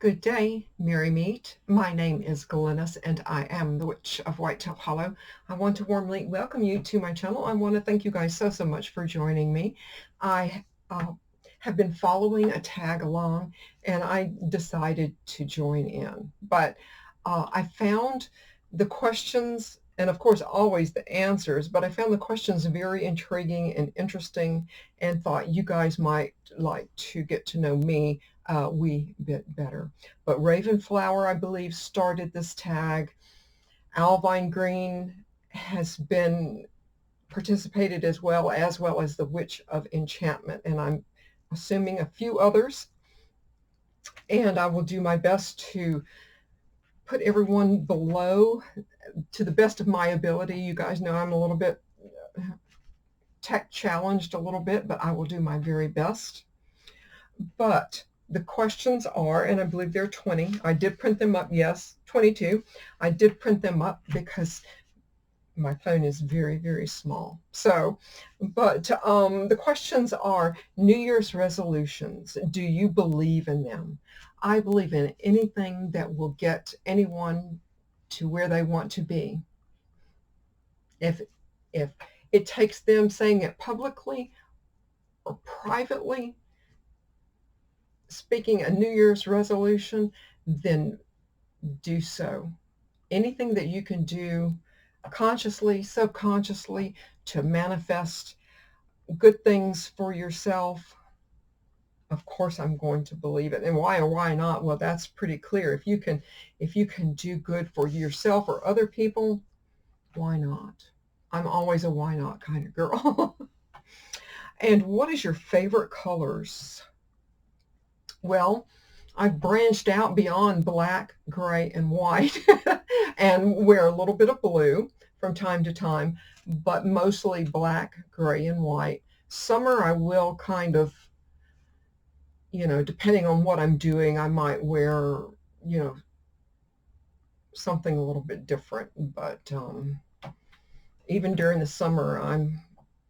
Good day, Merry Meet. My name is Glynis and I am the Witch of Whitetail Hollow. I want to warmly welcome you to my channel. I want to thank you guys so much for joining me. I have been following a tag along and I decided to join in. But I found the questions and of course always the answers, but I found the questions very intriguing and interesting and thought you guys might like to get to know me wee bit better. But Ravenflower, I believe, started this tag. Alvine Green has been participated as well as the Witch of Enchantment, and I'm assuming a few others. And I will do my best to put everyone below to the best of my ability. You guys know I'm a little bit tech challenged a little bit, but I will do my very best. But the questions are, and I believe there are 20. I did print them up. Yes, 22. I did print them up because my phone is very, very small. So, but the questions are New Year's resolutions. Do you believe in them? I believe in anything that will get anyone to where they want to be. If it takes them saying it publicly or privately, speaking a New Year's resolution, then do so. Anything that you can do consciously, subconsciously to manifest good things for yourself, of course I'm going to believe it. And why or why not? Well, that's pretty clear. If you can do good for yourself or other people, why not? I'm always a why not kind of girl. And what is your favorite colors? Well, I've branched out beyond black, gray, and white and wear a little bit of blue from time to time, but mostly black, gray, and white. Summer, I will kind of, depending on what I'm doing, I might wear, something a little bit different. But even during the summer,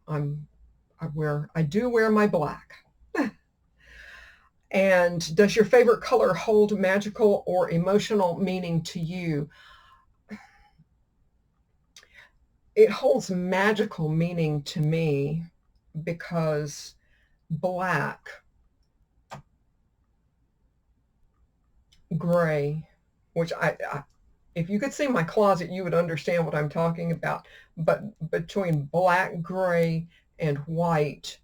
I do wear my black. And does your favorite color hold magical or emotional meaning to you? It holds magical meaning to me because black, gray, which if you could see my closet, you would understand what I'm talking about. But between black, gray, and white,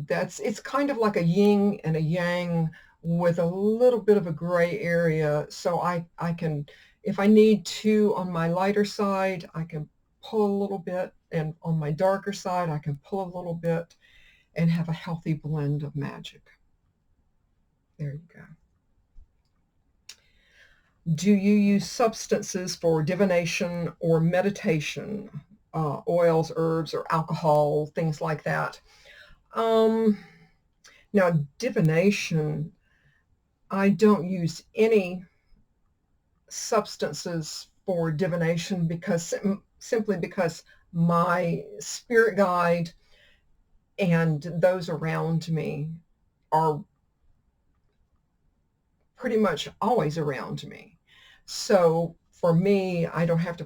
it's kind of like a yin and a yang with a little bit of a gray area. So I can, if I need to, on my lighter side, I can pull a little bit, and on my darker side, I can pull a little bit and have a healthy blend of magic. There you go. Do you use substances for divination or meditation? Oils, herbs, or alcohol, things like that. Now, divination, I don't use any substances for divination simply because my spirit guide and those around me are pretty much always around me. So for me, I don't have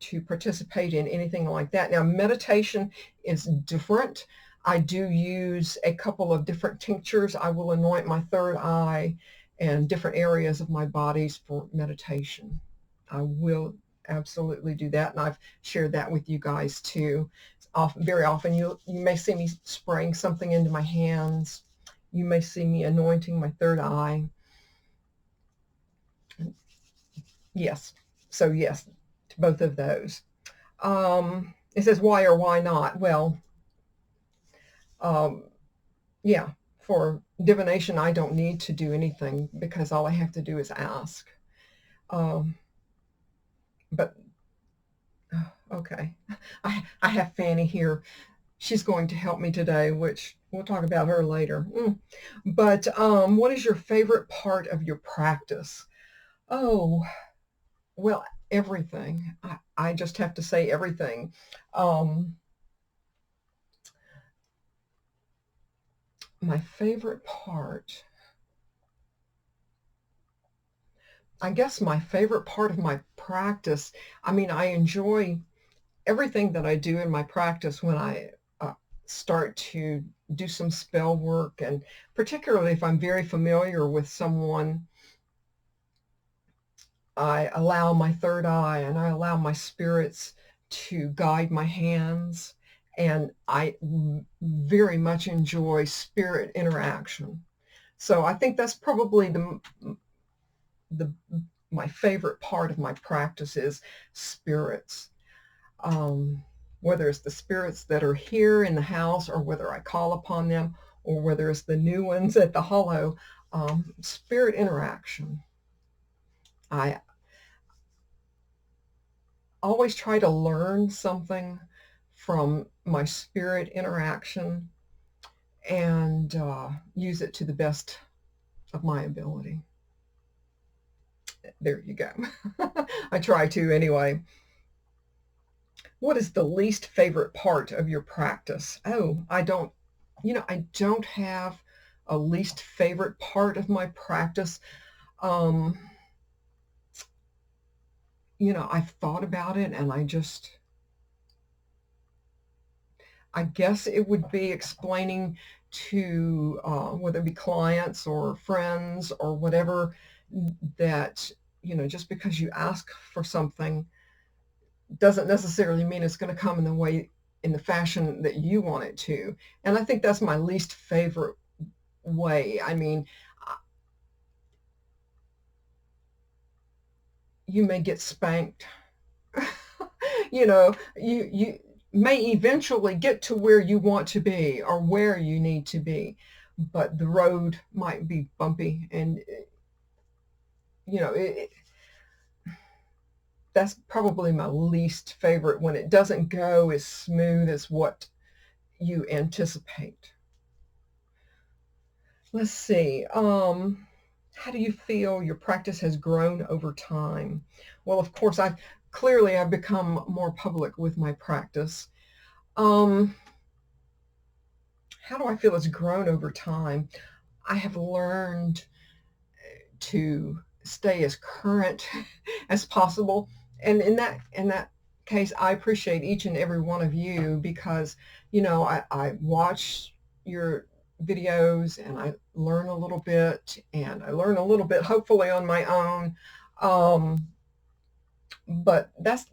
to participate in anything like that. Now, meditation is different. I do use a couple of different tinctures. I will anoint my third eye and different areas of my bodies for meditation. I will absolutely do that, and I've shared that with you guys too. Very often you may see me spraying something into my hands. You may see me anointing my third eye. Yes, so yes, to both of those. It says why or why not? Well, yeah, for divination, I don't need to do anything because all I have to do is ask. But, okay. I have Fanny here. She's going to help me today, which we'll talk about her later. But what is your favorite part of your practice? Oh, well, everything. I just have to say everything. My favorite part, I guess my favorite part of my practice, I mean, I enjoy everything that I do in my practice when I start to do some spell work, and particularly if I'm very familiar with someone, I allow my third eye and I allow my spirits to guide my hands. And I very much enjoy spirit interaction. So I think that's probably the my favorite part of my practice is spirits. Um, Whether it's the spirits that are here in the house or whether I call upon them or whether it's the new ones at the hollow, spirit interaction. I always try to learn something from my spirit interaction and use it to the best of my ability. There you go. I try to anyway. What is the least favorite part of your practice? Oh, I don't have a least favorite part of my practice. Um, I've thought about it and I guess it would be explaining to whether it be clients or friends or whatever that, just because you ask for something doesn't necessarily mean it's going to come in the fashion that you want it to. And I think that's my least favorite way. I mean, you may get spanked. You may eventually get to where you want to be or where you need to be, but the road might be bumpy, and you know it, that's probably my least favorite, when it doesn't go as smooth as what you anticipate. Let's see. How do you feel your practice has grown over time? Well, of course, I've become more public with my practice. Um, how do I feel it's grown over time? I have learned to stay as current as possible. And in that case, I appreciate each and every one of you, because, I watch your videos and I learn a little bit, and I learn a little bit hopefully on my own. But that's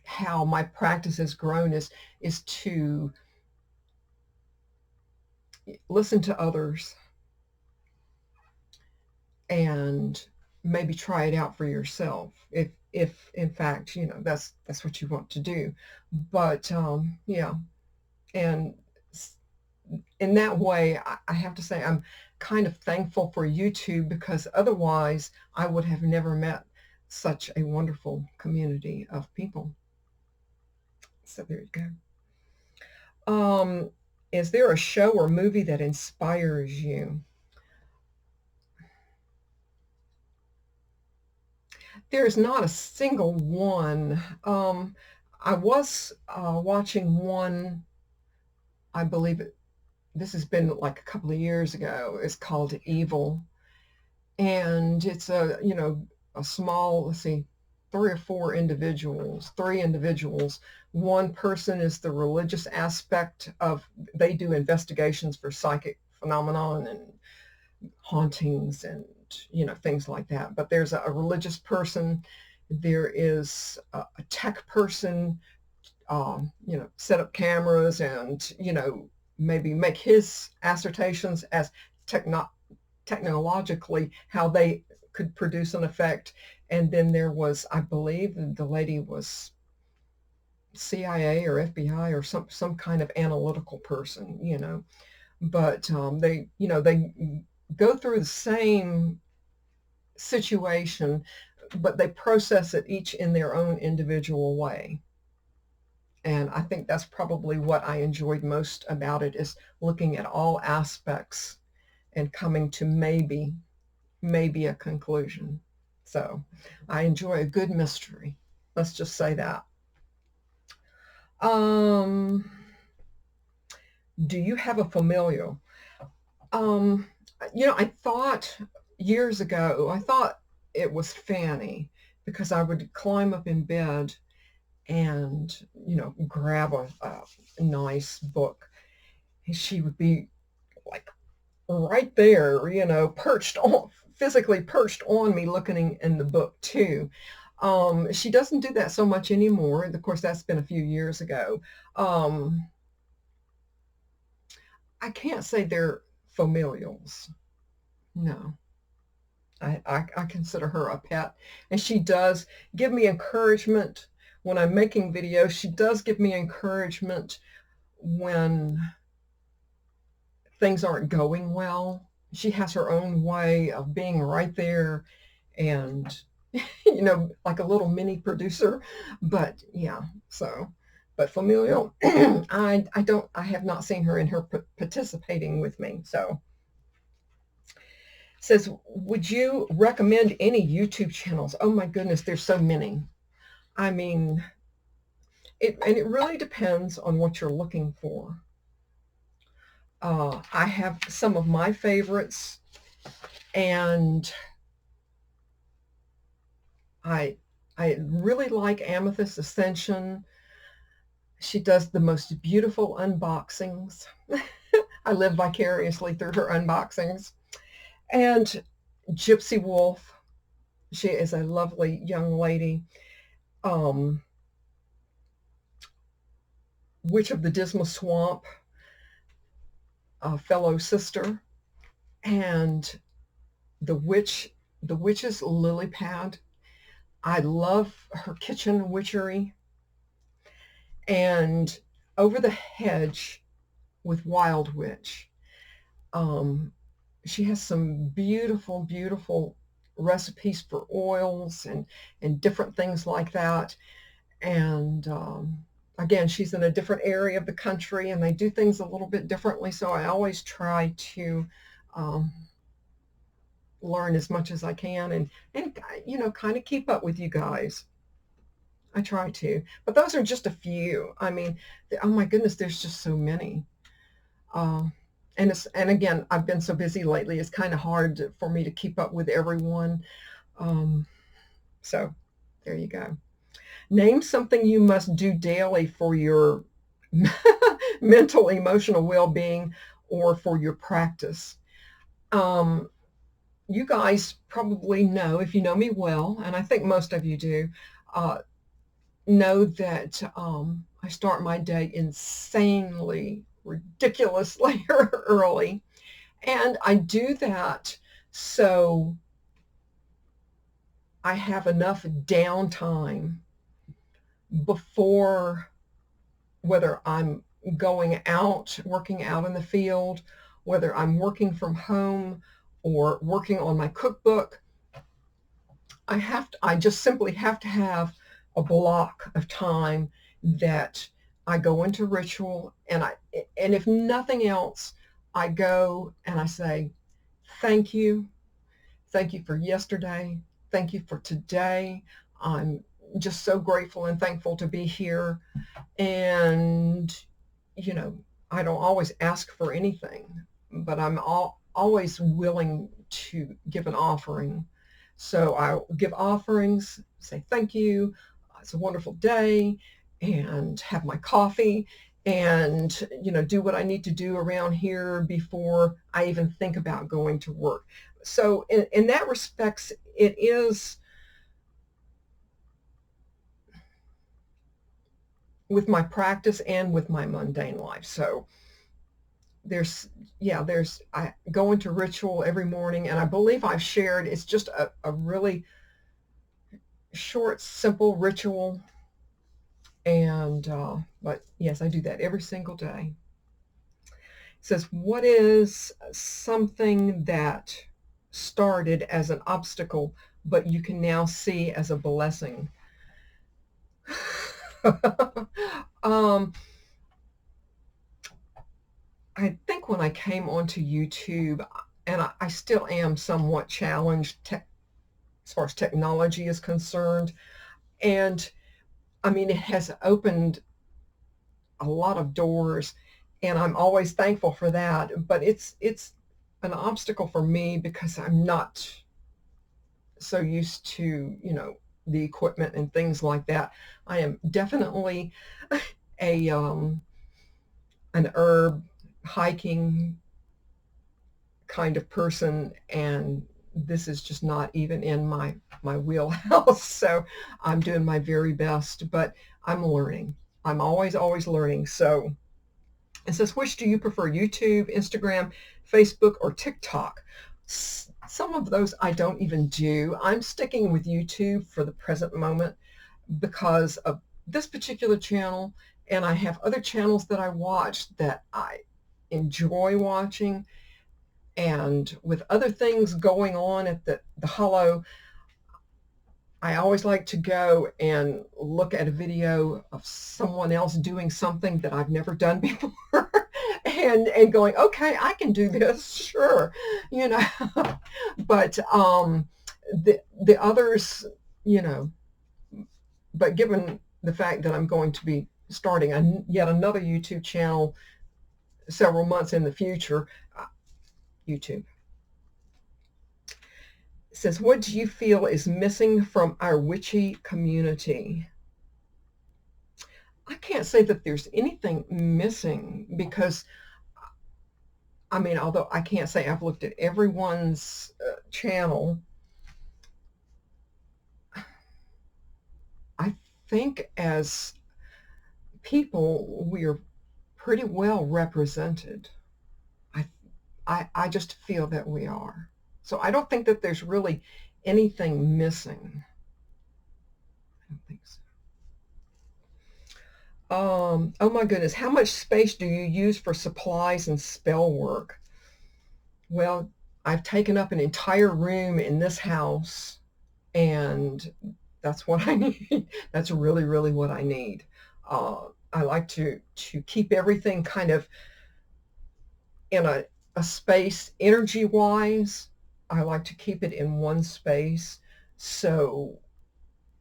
how my practice has grown, is to listen to others and maybe try it out for yourself, if in fact that's what you want to do. But yeah, and in that way, I have to say I'm kind of thankful for YouTube, because otherwise I would have never met such a wonderful community of people. So there you go. Is there a show or movie that inspires you? There's not a single one. I was watching one, I believe this has been like a couple of years ago. It's called Evil. And it's a small, let's see, three individuals. One person is the religious aspect of, they do investigations for psychic phenomenon and hauntings and things like that. But there's a religious person, there is a tech person, set up cameras and maybe make his assertions as technologically how they could produce an effect. And then there was, I believe the lady was CIA or FBI or some kind of analytical person. But they go through the same situation, but they process it each in their own individual way. And I think that's probably what I enjoyed most about it, is looking at all aspects and coming to maybe a conclusion. So I enjoy a good mystery. Let's just say that. Um, do you have a familial? Um, I thought years ago, I thought it was Fanny, because I would climb up in bed and, grab a nice book. And she would be like right there, physically perched on me, looking in the book too. She doesn't do that so much anymore. Of course, that's been a few years ago. I can't say they're familials. No. I consider her a pet. And she does give me encouragement when I'm making videos. She does give me encouragement when things aren't going well. She has her own way of being right there and, like a little mini producer. But yeah, so, but familial, I have not seen her in her participating with me. So says, would you recommend any YouTube channels? Oh my goodness, there's so many. I mean, it really depends on what you're looking for. I have some of my favorites, and I really like Amethyst Ascension. She does the most beautiful unboxings. I live vicariously through her unboxings. And Gypsy Wolf, she is a lovely young lady. Witch of the Dismal Swamp, a fellow sister, and the witch's lily pad. I love her kitchen witchery. And Over the Hedge with Wild Witch. She has some beautiful, beautiful recipes for oils and different things like that. And again, she's in a different area of the country, and they do things a little bit differently. So I always try to learn as much as I can and kind of keep up with you guys. I try to, but those are just a few. I mean, oh my goodness, there's just so many. And again, I've been so busy lately, it's kind of hard for me to keep up with everyone. So there you go. Name something you must do daily for your mental, emotional well-being or for your practice. You guys probably know, if you know me well, and I think most of you do, know that I start my day insanely, ridiculously early. And I do that so I have enough downtime before, whether I'm going out, working out in the field, whether I'm working from home or working on my cookbook. I just simply have to have a block of time that I go into ritual, and if nothing else, I go and I say, thank you. Thank you for yesterday. Thank you for today. I'm just so grateful and thankful to be here. And, I don't always ask for anything, but I'm always willing to give an offering. So I give offerings, say thank you, it's a wonderful day, and have my coffee and, do what I need to do around here before I even think about going to work. So in that respects, it is with my practice and with my mundane life. So I go into ritual every morning, and I believe I've shared, it's just a really short, simple ritual. And, but yes, I do that every single day. It says, what is something that started as an obstacle, but you can now see as a blessing? I think when I came onto YouTube, and I still am somewhat challenged as far as technology is concerned, and I mean, it has opened a lot of doors, and I'm always thankful for that. But it's an obstacle for me because I'm not so used to, the equipment and things like that. I am definitely a an herb hiking kind of person, and this is just not even in my wheelhouse. So I'm doing my very best, but I'm learning. I'm always learning. So it says, which do you prefer, YouTube, Instagram, Facebook, or TikTok? Some of those I don't even do. I'm sticking with YouTube for the present moment because of this particular channel, and I have other channels that I watch that I enjoy watching. And with other things going on at the Hollow, I always like to go and look at a video of someone else doing something that I've never done before and going, okay, I can do this, sure, you know. But the others, you know, but given the fact that I'm going to be starting yet another YouTube channel several months in the future, YouTube. It says, what do you feel is missing from our witchy community? I can't say that there's anything missing because, I mean, although I can't say I've looked at everyone's channel, I think as people, we are pretty well represented. I just feel that we are. So I don't think that there's really anything missing. I don't think so. Oh my goodness, how much space do you use for supplies and spell work? Well, I've taken up an entire room in this house, and that's what I need. That's really what I need. I like to keep everything kind of in a space energy-wise. I like to keep it in one space. So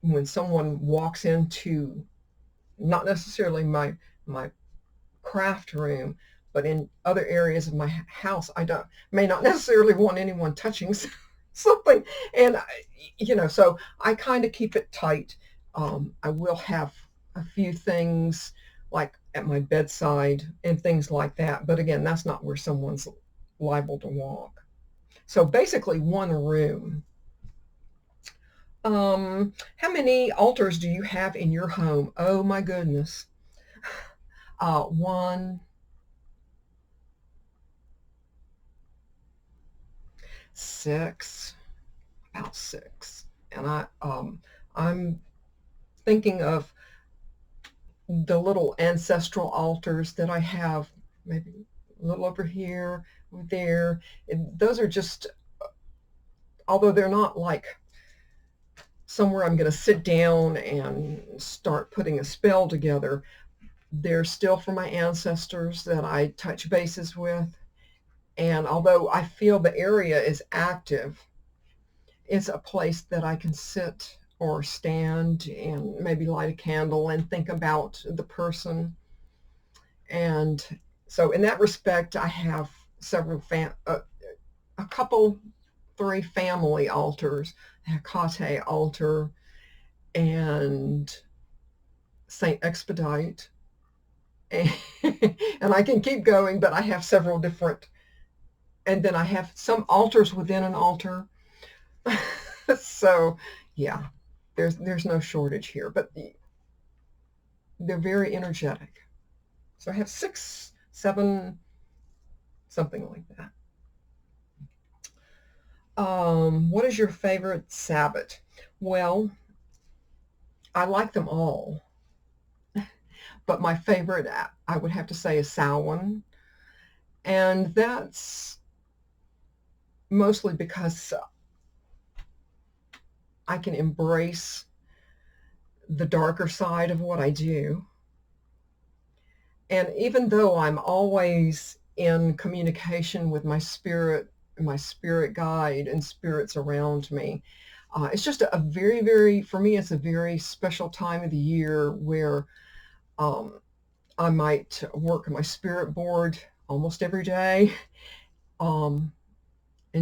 when someone walks into not necessarily my craft room, but in other areas of my house, I may not necessarily want anyone touching something. And, so I kind of keep it tight. I will have a few things like at my bedside and things like that. But again, that's not where someone's liable to walk. So basically one room. How many altars do you have in your home? Oh my goodness. One, 6, about 6. And I'm thinking of the little ancestral altars that I have, maybe a little over here, there. Those are just, although they're not like somewhere I'm going to sit down and start putting a spell together, they're still for my ancestors that I touch bases with. And although I feel the area is active, it's a place that I can sit or stand and maybe light a candle and think about the person. And so in that respect, I have several, a couple, 3 family altars, a Hecate altar and Saint Expedite. And, and I can keep going, but I have several different, and then I have some altars within an altar. So yeah, there's no shortage here, but they're very energetic. So I have 6, 7, something like that. What is your favorite sabbat? Well, I like them all, but my favorite, I would have to say, is Samhain, and that's mostly because I can embrace the darker side of what I do. And even though I'm always in communication with my spirit guide and spirits around me, it's just a very, for me, it's a very special time of the year where I might work my spirit board almost every day and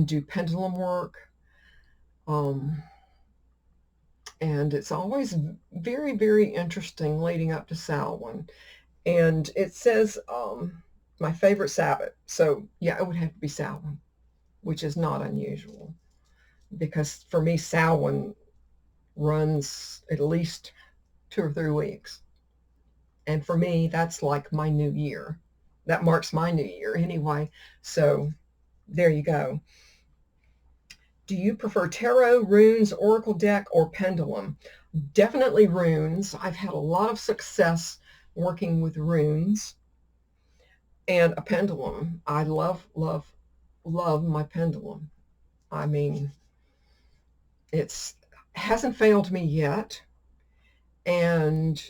do pendulum work. Um, and it's always very, very interesting leading up to Samhain. And it says my favorite Sabbath. So yeah, it would have to be Samhain, which is not unusual because for me, Samhain runs at least 2 or 3 weeks. And for me, that's like my new year. That marks my new year anyway. So there you go. Do you prefer tarot, runes, oracle deck, or pendulum? Definitely runes. I've had a lot of success working with runes and a pendulum. I love, love, love my pendulum. I mean, it's hasn't failed me yet. And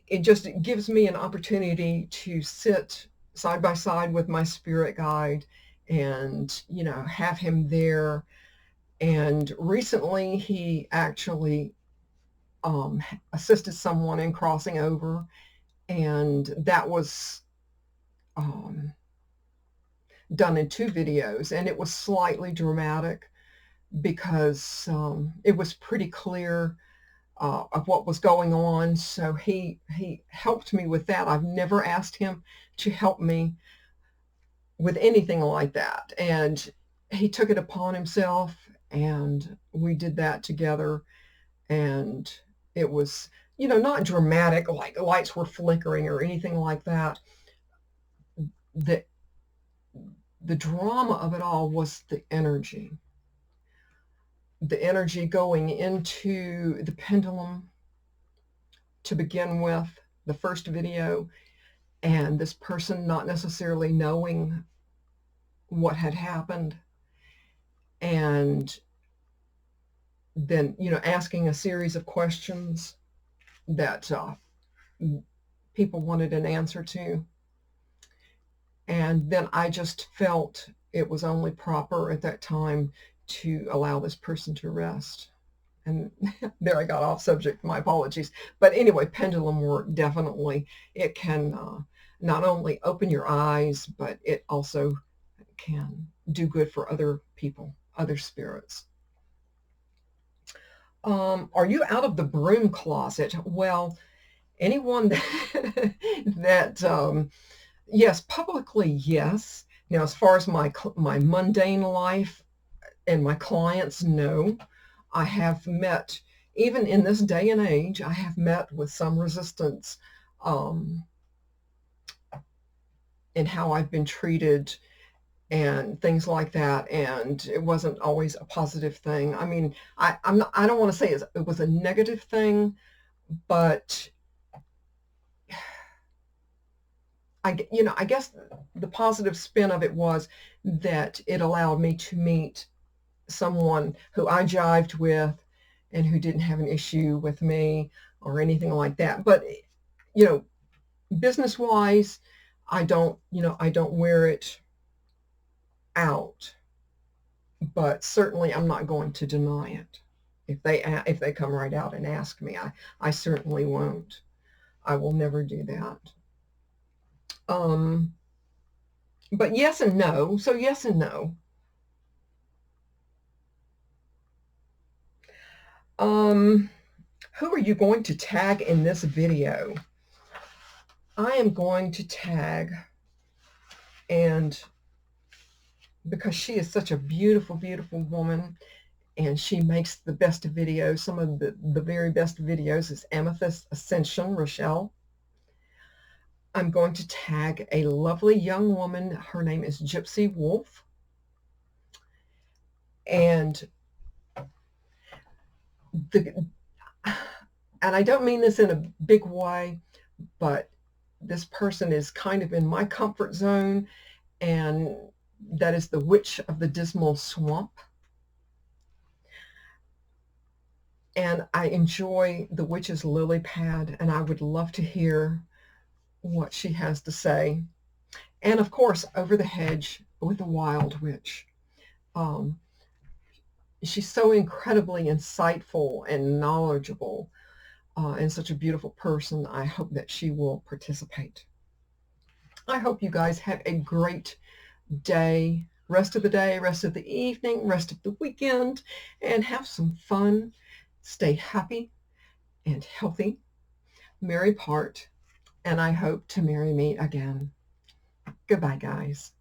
it just gives me an opportunity to sit side by side with my spirit guide and, have him there. And recently he actually assisted someone in crossing over, and that was um, done in 2 videos, and it was slightly dramatic because it was pretty clear of what was going on. So he helped me with that. I've never asked him to help me with anything like that, and he took it upon himself, and we did that together. And it was, not dramatic, like lights were flickering or anything like that. The the drama of it all was the energy going into the pendulum to begin with, the first video, and this person not necessarily knowing what had happened, and then, asking a series of questions that people wanted an answer to. And then I just felt it was only proper at that time to allow this person to rest. And there I got off subject, my apologies. But anyway, pendulum work, definitely. It can not only open your eyes, but it also can do good for other people, other spirits. Are you out of the broom closet? Well, anyone that yes, publicly, yes. Now, as far as my mundane life and my clients, no. I have met, even in this day and age, I have met with some resistance um, in how I've been treated and things like that, and it wasn't always a positive thing. I mean, I don't want to say it was a negative thing, but I guess the positive spin of it was that it allowed me to meet someone who I jived with and who didn't have an issue with me or anything like that. But, you know, business wise, I don't wear it out, but certainly I'm not going to deny it. If they come right out and ask me, I certainly won't. I will never do that. Um, but yes and no. So yes and no. Um, who are you going to tag in this video? I am going to tag, and because she is such a beautiful, beautiful woman, and she makes the best videos, some of the very best videos, is Amethyst Ascension, Rochelle. I'm going to tag a lovely young woman. Her name is Gypsy Wolf. And I don't mean this in a big way, but this person is kind of in my comfort zone, and that is the Witch of the Dismal Swamp. And I enjoy the Witch's lily pad, and I would love to hear what she has to say. And of course, Over the Hedge with the Wild Witch. She's so incredibly insightful and knowledgeable, and such a beautiful person. I hope that she will participate. I hope you guys have a great day, rest of the day, rest of the evening, rest of the weekend, and have some fun. Stay happy and healthy. Merry part, and I hope to merry meet again. Goodbye, guys.